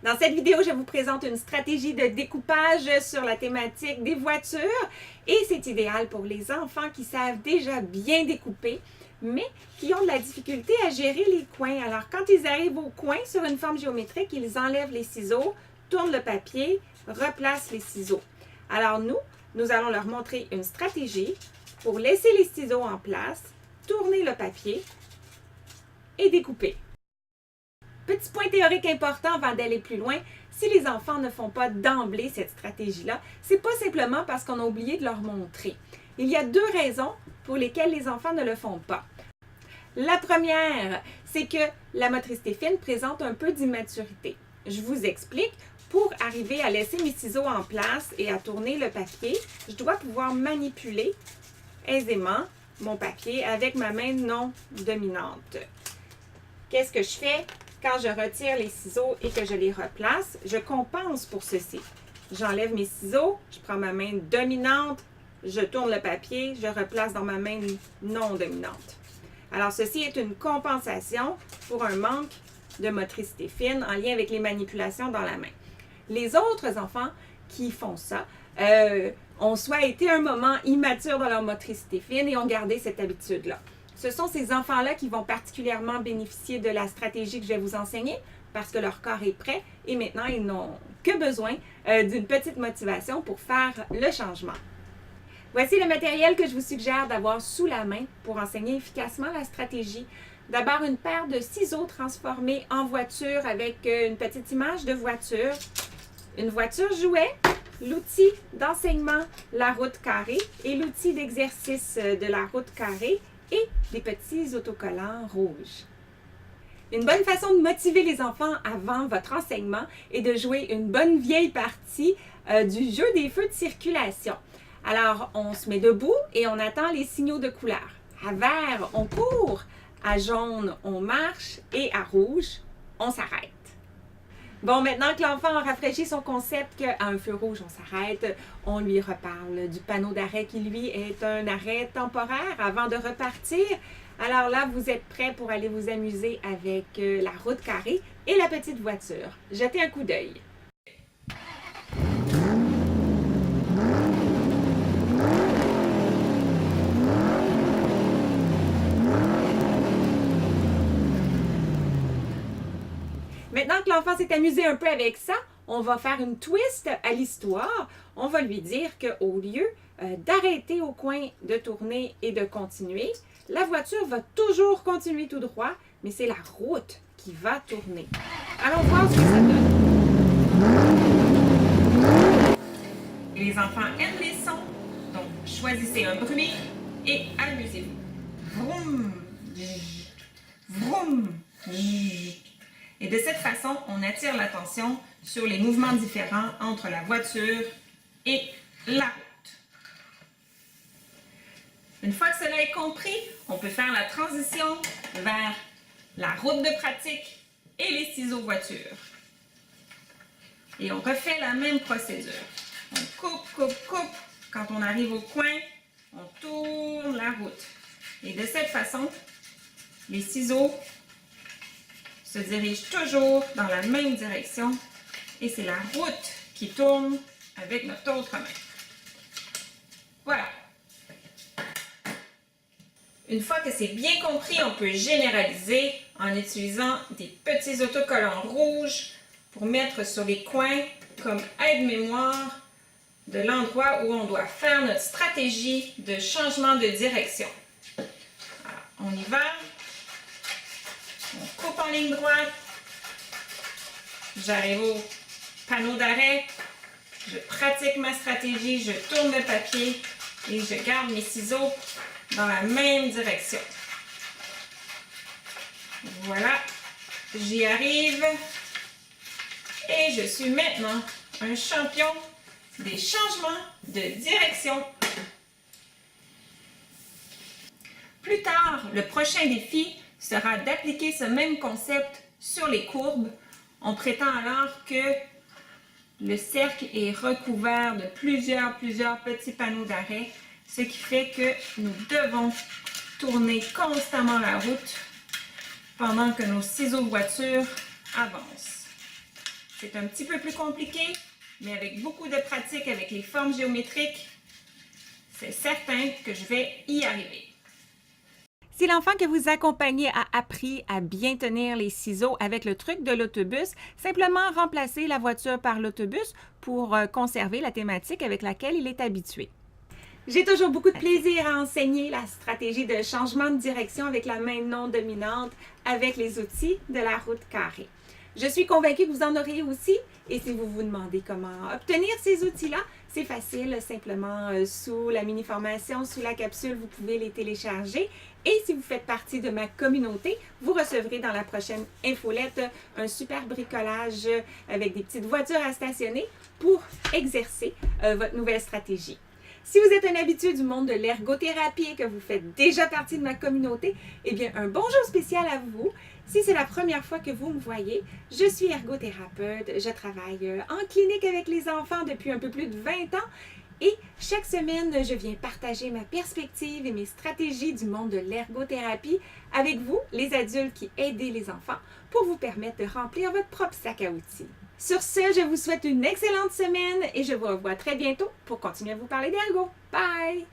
Dans cette vidéo, je vous présente une stratégie de découpage sur la thématique des voitures et c'est idéal pour les enfants qui savent déjà bien découper, mais qui ont de la difficulté à gérer les coins. Alors, quand ils arrivent au coin sur une forme géométrique, ils enlèvent les ciseaux, tournent le papier, replacent les ciseaux. Alors, nous allons leur montrer une stratégie pour laisser les ciseaux en place, tourner le papier et découper. Petit point théorique important avant d'aller plus loin, si les enfants ne font pas d'emblée cette stratégie-là, c'est pas simplement parce qu'on a oublié de leur montrer. Il y a deux raisons pour lesquelles les enfants ne le font pas. La première, c'est que la motricité fine présente un peu d'immaturité. Je vous explique. Pour arriver à laisser mes ciseaux en place et à tourner le papier, je dois pouvoir manipuler aisément mon papier avec ma main non dominante. Qu'est-ce que je fais? Quand je retire les ciseaux et que je les replace, je compense pour ceci. J'enlève mes ciseaux, je prends ma main dominante, je tourne le papier, je replace dans ma main non dominante. Alors, ceci est une compensation pour un manque de motricité fine en lien avec les manipulations dans la main. Les autres enfants qui font ça ont soit été un moment immatures dans leur motricité fine et ont gardé cette habitude-là. Ce sont ces enfants-là qui vont particulièrement bénéficier de la stratégie que je vais vous enseigner parce que leur corps est prêt et maintenant ils n'ont que besoin d'une petite motivation pour faire le changement. Voici le matériel que je vous suggère d'avoir sous la main pour enseigner efficacement la stratégie. D'abord, une paire de ciseaux transformés en voiture avec une petite image de voiture, une voiture jouet, l'outil d'enseignement, la route carrée et l'outil d'exercice de la route carrée et des petits autocollants rouges. Une bonne façon de motiver les enfants avant votre enseignement est de jouer une bonne vieille partie du jeu des feux de circulation. Alors, on se met debout et on attend les signaux de couleur. À vert, on court, à jaune, on marche et à rouge, on s'arrête. Bon, maintenant que l'enfant a rafraîchi son concept qu'à un feu rouge, on s'arrête, on lui reparle du panneau d'arrêt qui, lui, est un arrêt temporaire avant de repartir. Alors là, vous êtes prêts pour aller vous amuser avec la route carrée et la petite voiture. Jetez un coup d'œil. Maintenant que l'enfant s'est amusé un peu avec ça, on va faire une twist à l'histoire. On va lui dire qu'au lieu d'arrêter au coin, de tourner et de continuer, la voiture va toujours continuer tout droit, mais c'est la route qui va tourner. Allons voir ce que ça donne. Les enfants aiment les sons, donc choisissez un bruit et amusez-vous. Vroom, vroom. Et de cette façon, on attire l'attention sur les mouvements différents entre la voiture et la route. Une fois que cela est compris, on peut faire la transition vers la route de pratique et les ciseaux voiture. Et on refait la même procédure. On coupe, coupe, coupe. Quand on arrive au coin, on tourne la route. Et de cette façon, les ciseaux se dirige toujours dans la même direction et c'est la route qui tourne avec notre autre main. Voilà. Une fois que c'est bien compris, on peut généraliser en utilisant des petits autocollants rouges pour mettre sur les coins comme aide-mémoire de l'endroit où on doit faire notre stratégie de changement de direction. Alors, on y va. On coupe en ligne droite, j'arrive au panneau d'arrêt, je pratique ma stratégie, je tourne le papier et je garde mes ciseaux dans la même direction. Voilà, j'y arrive et je suis maintenant un champion des changements de direction. Plus tard, le prochain défi sera d'appliquer ce même concept sur les courbes. On prétend alors que le cercle est recouvert de plusieurs petits panneaux d'arrêt, ce qui fait que nous devons tourner constamment la route pendant que nos ciseaux voiture avancent. C'est un petit peu plus compliqué, mais avec beaucoup de pratique avec les formes géométriques, c'est certain que je vais y arriver. Si l'enfant que vous accompagnez a appris à bien tenir les ciseaux avec le truc de l'autobus, simplement remplacez la voiture par l'autobus pour conserver la thématique avec laquelle il est habitué. J'ai toujours beaucoup de plaisir à enseigner la stratégie de changement de direction avec la main non dominante avec les outils de la route carrée. Je suis convaincue que vous en aurez aussi et si vous vous demandez comment obtenir ces outils-là, c'est facile, simplement sous la mini-formation, sous la capsule, vous pouvez les télécharger. Et si vous faites partie de ma communauté, vous recevrez dans la prochaine infolette un super bricolage avec des petites voitures à stationner pour exercer votre nouvelle stratégie. Si vous êtes un habitué du monde de l'ergothérapie et que vous faites déjà partie de ma communauté, eh bien, un bonjour spécial à vous. Si c'est la première fois que vous me voyez, je suis ergothérapeute, je travaille en clinique avec les enfants depuis un peu plus de 20 ans et chaque semaine, je viens partager ma perspective et mes stratégies du monde de l'ergothérapie avec vous, les adultes qui aident les enfants, pour vous permettre de remplir votre propre sac à outils. Sur ce, je vous souhaite une excellente semaine et je vous revois très bientôt pour continuer à vous parler d'ergo. Bye!